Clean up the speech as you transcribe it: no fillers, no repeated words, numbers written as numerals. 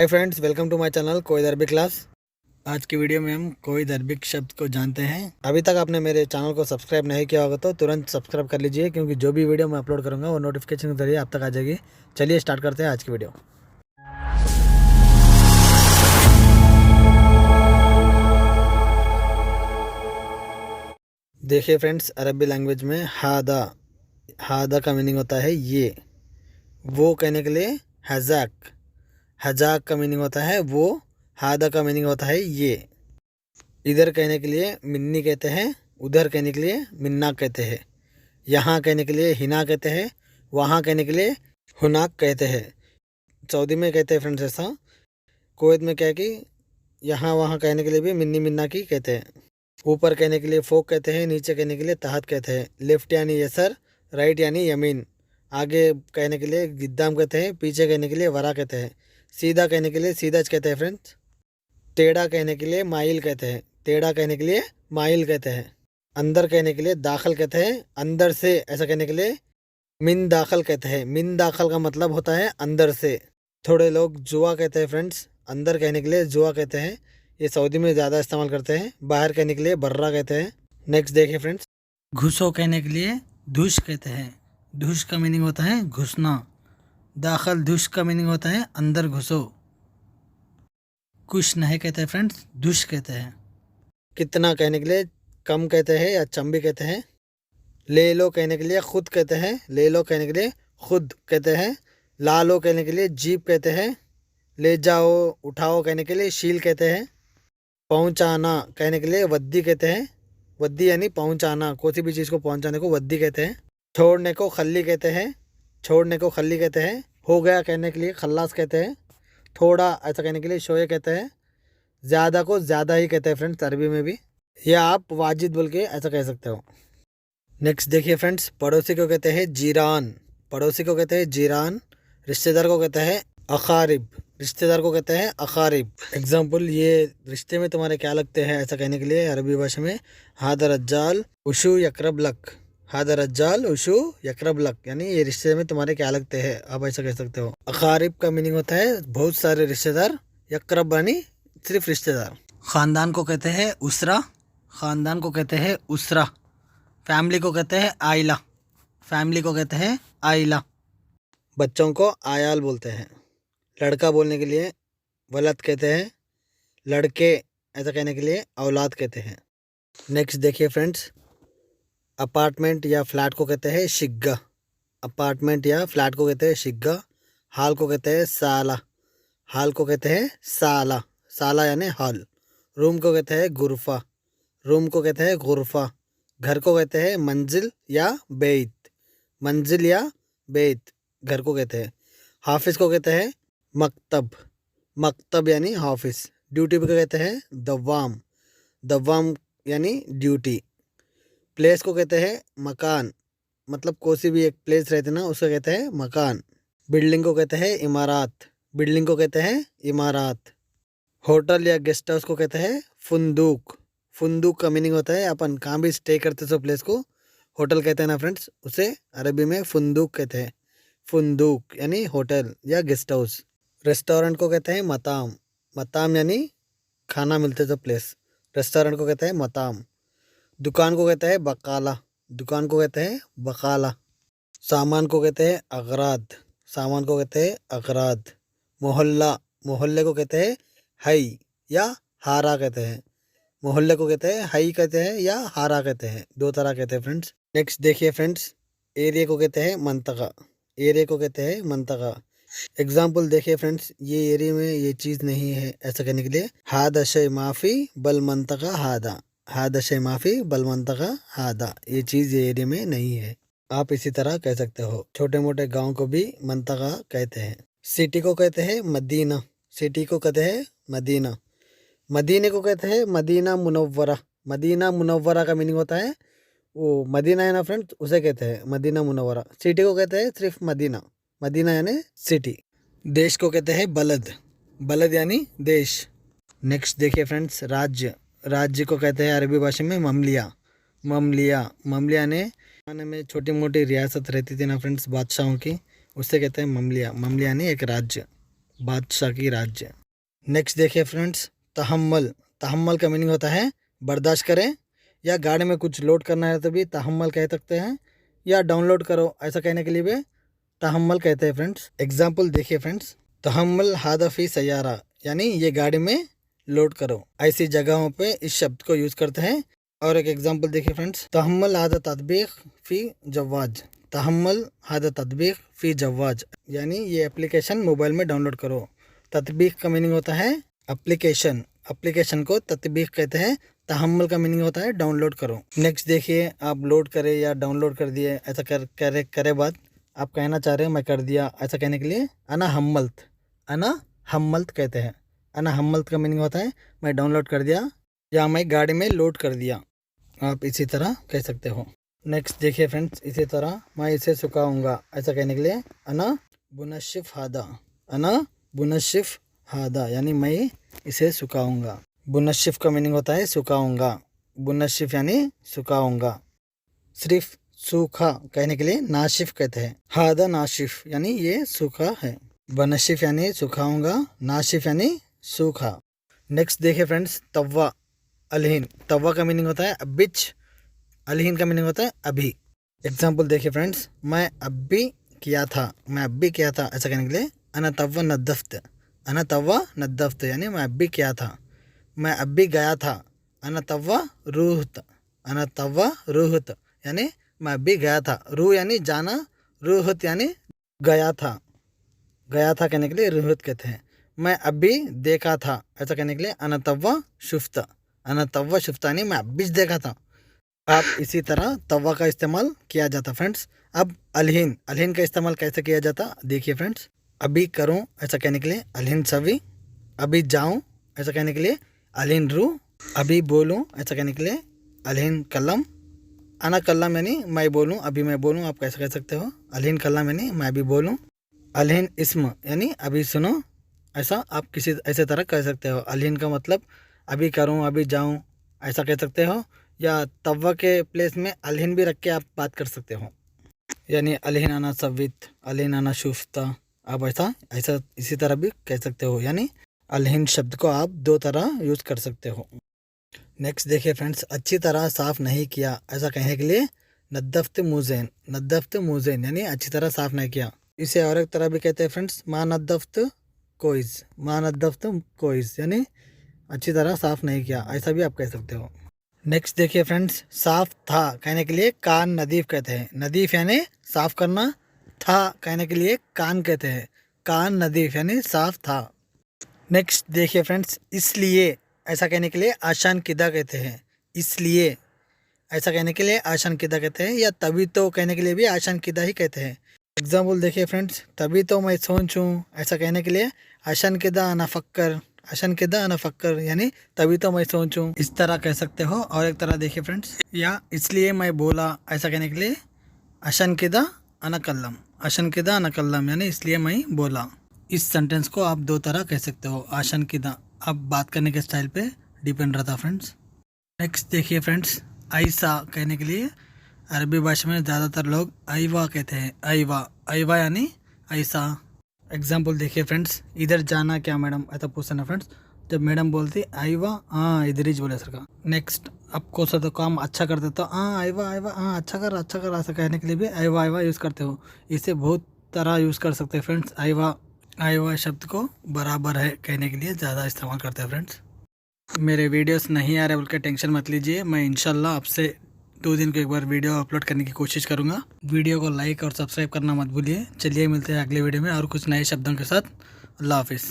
Hi friends, welcome to my channel कोई Arabic class. आज की वीडियो में हम कोई अरबिक शब्द को जानते हैं। अभी तक आपने मेरे चैनल को सब्सक्राइब नहीं किया होगा तो तुरंत सब्सक्राइब कर लीजिए, क्योंकि जो भी वीडियो मैं अपलोड करूँगा वो नोटिफिकेशन के जरिए आप तक आ जाएगी। चलिए स्टार्ट करते हैं आज की वीडियो। देखिए फ्रेंड्स, अरबी लैंग्वेज में हादा हादा का मीनिंग होता है ये। वो कहने के लिए हजाक, हजाक का मीनिंग होता है वो। हादा का मीनिंग होता है ये। इधर कहने के लिए मिन्नी कहते हैं, उधर कहने के लिए मिन्ना कहते हैं। यहाँ कहने के लिए हिना कहते हैं, वहाँ कहने के लिए हुनाक कहते हैं। सऊदी में कहते हैं फ्रेंड्स ऐसा। कुवैत में क्या है कि यहाँ वहाँ कहने के लिए भी मिन्नी मिन्ना की कहते हैं। ऊपर कहने के लिए फोक कहते हैं, नीचे कहने के लिए तहत कहते हैं। लेफ्ट यानी यसर, राइट यानी यमीन। आगे कहने के लिए गिद्दाम कहते हैं, पीछे कहने के लिए वरा कहते हैं। सीधा कहने के लिए सीधाच कहते हैं फ्रेंड्स। टेढ़ा कहने के लिए माइल कहते हैं, टेढ़ा कहने के लिए माइल कहते हैं। अंदर कहने के लिए दाखिल कहते हैं, अंदर से ऐसा कहने के लिए मिन दाखिल कहते हैं। मिन दाखिल का मतलब होता है अंदर से। थोड़े लोग जुआ कहते हैं फ्रेंड्स, अंदर कहने के लिए जुआ कहते हैं। ये सऊदी में ज़्यादा इस्तेमाल करते हैं। बाहर कहने के लिए बर्रा कहते हैं। नेक्स्ट देखिए फ्रेंड्स, घुसो कहने के लिए धुश कहते हैं। धुश का मीनिंग होता है घुसना। दाखिल धुश का मीनिंग होता है अंदर घुसो। कुछ नहीं कहते हैं फ्रेंड्स, धुश कहते हैं। कितना कहने के लिए कम कहते हैं या चंबी कहते हैं। ले लो कहने के लिए खुद कहते हैं, ले लो कहने के लिए खुद कहते हैं। ला लो कहने के लिए जीप कहते हैं। ले जाओ उठाओ कहने के लिए शील कहते हैं। पहुंचाना कहने के लिए वद्दी कहते हैं। वद्दी यानी पहुंचाना, कोई भी चीज़ को पहुंचाने को वद्दी कहते हैं। छोड़ने को खल्ली कहते हैं, छोड़ने को खल्ली कहते हैं। हो गया कहने के लिए खल्लास कहते हैं। थोड़ा ऐसा कहने के लिए शोए कहते हैं। ज़्यादा को ज़्यादा ही कहते हैं फ्रेंड्स अरबी में भी। या आप वाजिद बोल के ऐसा कह सकते हो। नेक्स्ट देखिए फ्रेंड्स, पड़ोसी को कहते हैं जीरान। पड़ोसी को कहते हैं जीरान। रिश्तेदार को कहते हैं अकारिब। रिश्तेदार को कहते हैं अकारिब। एग्जाम्पल, ये रिश्ते में तुम्हारे क्या लगते हैं ऐसा कहने के लिए अरबी भाषा में हादा रज्जाल उशू यकरब लक। हादा रज्जाल उशू यकरब लक यानी ये रिश्ते में तुम्हारे क्या लगते हैं, आप ऐसा कह सकते हो। अकारिब का मीनिंग होता है बहुत सारे रिश्तेदार। यकरब यानी सिर्फ रिश्तेदार। ख़ानदान को कहते हैं उसरा। ख़ानदान को कहते हैं उसरा। फैमिली को कहते हैं आइला। फैमिली को कहते हैं आइला। बच्चों को आयाल बोलते हैं। लड़का बोलने के लिए वलद कहते हैं। लड़के ऐसा कहने के लिए औलाद कहते हैं। नेक्स्ट देखिए फ्रेंड्स, अपार्टमेंट या फ्लैट को कहते हैं शिग्गा। अपार्टमेंट या फ्लैट को कहते हैं शिग्गा। हाल को कहते हैं साला। हाल को कहते हैं साला। साला यानी हाल। रूम को कहते हैं गुरफा। रूम को कहते हैं गुरफा। घर को कहते हैं मंजिल या बेत। मंजिल या बेत घर को कहते हैं। हाफिज़ को कहते हैं मकतब। मकतब यानी हाफिज़। ड्यूटी को कहते हैं दवाम। दवाम यानी ड्यूटी। प्लेस को कहते हैं मकान, मतलब कोई भी एक प्लेस रहते ना उसे कहते हैं मकान। बिल्डिंग को कहते हैं इमारत। बिल्डिंग को कहते हैं इमारत। होटल या गेस्ट हाउस को कहते हैं फुंदूक। फुंदूक का मीनिंग होता है अपन कहाँ भी स्टे करते सो प्लेस को होटल कहते हैं ना फ्रेंड्स, उसे अरबी में फुंदूक कहते हैं। फुंदूक यानी होटल या गेस्ट हाउस। रेस्टोरेंट को कहते हैं मताम। मताम यानी खाना मिलते जो प्लेस, रेस्टोरेंट को कहते हैं मताम। दुकान को कहते हैं बकाला। दुकान को कहते हैं बकाला। सामान को कहते हैं अगराद। सामान को कहते हैं अगराद। मोहल्ला, मोहल्ले को कहते हैं हई या हारा कहते हैं। मोहल्ले को कहते हैं हई कहते हैं या हारा कहते हैं, दो तरह कहते हैं फ्रेंड्स। नेक्स्ट देखिए फ्रेंड्स, एरिया को कहते हैं मंतका। एरिया को कहते हैं मंतका। एग्जाम्पल देखिए फ्रेंड्स, ये एरिया में ये चीज़ नहीं है ऐसा कहने के लिए हादा शय माफ़ी बल मंतका हादा। हादा शय माफ़ी बल मंतका हादा, ये चीज़ ये एरिया में नहीं है, आप इसी तरह कह सकते हो। छोटे मोटे गांव को भी मंतका कहते हैं। सिटी को कहते हैं मदीना। सिटी को कहते हैं मदीना। मदीने को कहते हैं मदीना मुनव्वरा। मदीना मुनव्वरा का मीनिंग होता है वो मदीना है ना फ्रेंड्स, उसे कहते हैं मदीना मुनव्वरा। सिटी को कहते हैं सिर्फ मदीना। मदीना यानी सिटी। देश को कहते हैं बलद। बलद यानी देश। नेक्स्ट देखिए फ्रेंड्स, राज्य। राज्य को कहते हैं अरबी भाषा में ममलिया। ममलिया, ममलिया ने ज़माने में छोटी मोटी रियासत रहती थी ना फ्रेंड्स बादशाहों की, उससे कहते हैं ममलिया। ममलिया यानी एक राज्य। बादशाह की राज्य। नेक्स्ट देखिए फ्रेंड्स, तहम्मल। तहम्मल का मीनिंग होता है बर्दाश्त करें, या गाड़ी में कुछ लोड करना है तो भी तहम्मल कह सकते हैं, या डाउनलोड करो ऐसा कहने के लिए भी तहम्मल कहते हैं फ्रेंड्स। एग्जाम्पल देखिए फ्रेंड्स, तहम्मल हादा फी सयारा, यानी ये गाड़ी में लोड करो। ऐसी जगहों पे इस शब्द को यूज करते हैं। और एक एग्जाम्पल देखिए फ्रेंड्स, तहम्मल हादा तत्बीक फी जवाज। तहम्मल हादा तत्बीक फी जवाज, यानी ये एप्लीकेशन मोबाइल में डाउनलोड करो। तत्बीक का मीनिंग होता है एप्लीकेशन, एप्लीकेशन को तत्बीक कहते हैं। तहम्मुल का मीनिंग होता है डाउनलोड करो। नेक्स्ट देखिए, आप लोड करे या डाउनलोड कर दिए, ऐसा करे बाद आप कहना चाह रहे हो मैं कर दिया, ऐसा कहने के लिए अना हम्मल्त, अना हम्मल्त कहते हैं। अना हम्मल्त का मीनिंग होता है मैं डाउनलोड कर दिया या मैं गाड़ी में लोड कर दिया, आप इसी तरह कह सकते हो। नेक्स्ट देखिए फ्रेंड्स, इसी तरह मैं इसे सुखाऊंगा, ऐसा कहने के लिए अना बुनशिफ हादा, अना बुनशिफ हादा, यानी मैं इसे सुखाऊंगा। बुनशिफ का मीनिंग होता है सुखाऊंगा, बुनशिफ यानी सुखाऊंगा। सिर्फ सूखा कहने के लिए नाशिफ कहते हैं। हादा नाशिफ, यानी ये सूखा है। बनशिफ यानी सुखाऊंगा, नाशिफ यानी सूखा। नेक्स्ट देखिए फ्रेंड्स, तवा अलहीन। तवा का मीनिंग होता है अबिच, अलहीन का मीनिंग होता है अभी। एग्जाम्पल देखिए फ्रेंड्स, मैं अभी किया था, मैं अभी किया था, ऐसा कहने के लिए अना तवा नद्दफ्त, अना तवा नद्दफ्त, यानी मैं अभी किया था। मैं अभी गया था, अना तवा रूहत, अना तवा रूहत, यानी मैं अभी गया था। रूह यानी जाना, रूहत यानी गया था। गया था कहने के लिए रूहत कहते हैं। मैं अभी देखा था, ऐसा कहने के लिए अना तवा शुफ्ता, अना तवा शुफ्ता, यानी मैं अभी देखा था। आप इसी तरह तवा का इस्तेमाल किया जाता फ्रेंड्स। अब अलहीन, अलहीन का इस्तेमाल कैसे किया जाता देखिए फ्रेंड्स, अभी करूं ऐसा कहने के लिए अलहीन सवी, अभी जाऊं ऐसा कहने के लिए अलहीन रू, अभी बोलूं ऐसा कहने के लिए अलहीन कलम, अना कलम यानी मैं बोलूं, अभी मैं बोलूं, आप कैसे कह सकते हो अलहीन कलम यानी मैं अभी बोलूं। अलहीन इस्म यानी अभी सुनो, ऐसा आप किसी ऐसे तरह कह सकते हो। अलहीन का मतलब अभी करूं, अभी जाऊं, ऐसा कह सकते हो। या तवा के प्लेस में अलहीन भी रख के आप बात कर सकते हो, यानी अलहीन आना सवित, अलहीन आना शुफ्ता, आप ऐसा ऐसा इसी तरह भी कह सकते हो। यानी अलहीन शब्द को आप दो तरह यूज कर सकते हो। नेक्स्ट देखिए फ्रेंड्स, अच्छी तरह साफ नहीं किया, ऐसा कहने के लिए नद्दफ्त मुज़ैन, नद्दफ्त मुज़ैन, यानी अच्छी तरह साफ नहीं किया। इसे और एक तरह भी कहते हैं फ्रेंड्स, मा नद्दफ्त कोइज़, मा नद्दफ्त कोइज़, यानी अच्छी तरह साफ नहीं किया, ऐसा भी आप कह सकते हो। नेक्स्ट देखिए फ्रेंड्स, साफ था कहने के लिए कान नदीफ कहते हैं। नदीफ यानी साफ करना, था कहने के लिए कान कहते हैं। कान नदीफ यानी साफ था। नेक्स्ट देखिए फ्रेंड्स, इसलिए ऐसा कहने के लिए आशान किदा कहते हैं। इसलिए ऐसा कहने के लिए आशान किदा कहते हैं, या तभी तो कहने के लिए भी आशान किदा ही कहते हैं। एग्जाम्पल देखिए फ्रेंड्स, तभी तो मैं सोचूं ऐसा कहने के लिए आशान किदा अना फक्कर, आशान किदा अना फक्कर, यानी तभी तो मैं सोचूं, इस तरह कह सकते हो। और एक तरह देखिए फ्रेंड्स, या इसलिए मैं बोला ऐसा कहने के लिए आशान किदा अना कल्लम, आशान किदा अना कल्लम, यानी इसलिए मैं बोला। इस सेंटेंस को आप दो तरह कह सकते हो, आशान किदा, अब बात करने के स्टाइल पे डिपेंड रहता फ्रेंड्स। नेक्स्ट देखिए फ्रेंड्स, ऐसा कहने के लिए अरबी भाषा में ज़्यादातर लोग आईवा कहते हैं। आईवा, आईवा यानी ऐसा। एग्जाम्पल देखिए फ्रेंड्स, इधर जाना क्या मैडम, ऐसा पूछना ना फ्रेंड्स, जब मैडम बोलती आईवा, हाँ इधर ही बोले सर का। नेक्स्ट आपको सर तो काम अच्छा करते तो हाँ आईवा आईवा, हाँ अच्छा कर ऐसा कहने के लिए भी आईवा आईवा यूज़ करते हो। इसे बहुत तरह यूज़ कर सकते हैं फ्रेंड्स। आईवा, आईवा शब्द को बराबर है कहने के लिए ज़्यादा इस्तेमाल करते हैं फ्रेंड्स। मेरे वीडियोस नहीं आ रहे बोल के टेंशन मत लीजिए, मैं इंशाल्लाह आपसे 2 दिन को एक बार वीडियो अपलोड करने की कोशिश करूँगा। वीडियो को लाइक और सब्सक्राइब करना मत भूलिए। चलिए मिलते हैं अगले वीडियो में और कुछ नए शब्दों के साथ। अल्लाह हाफिज़।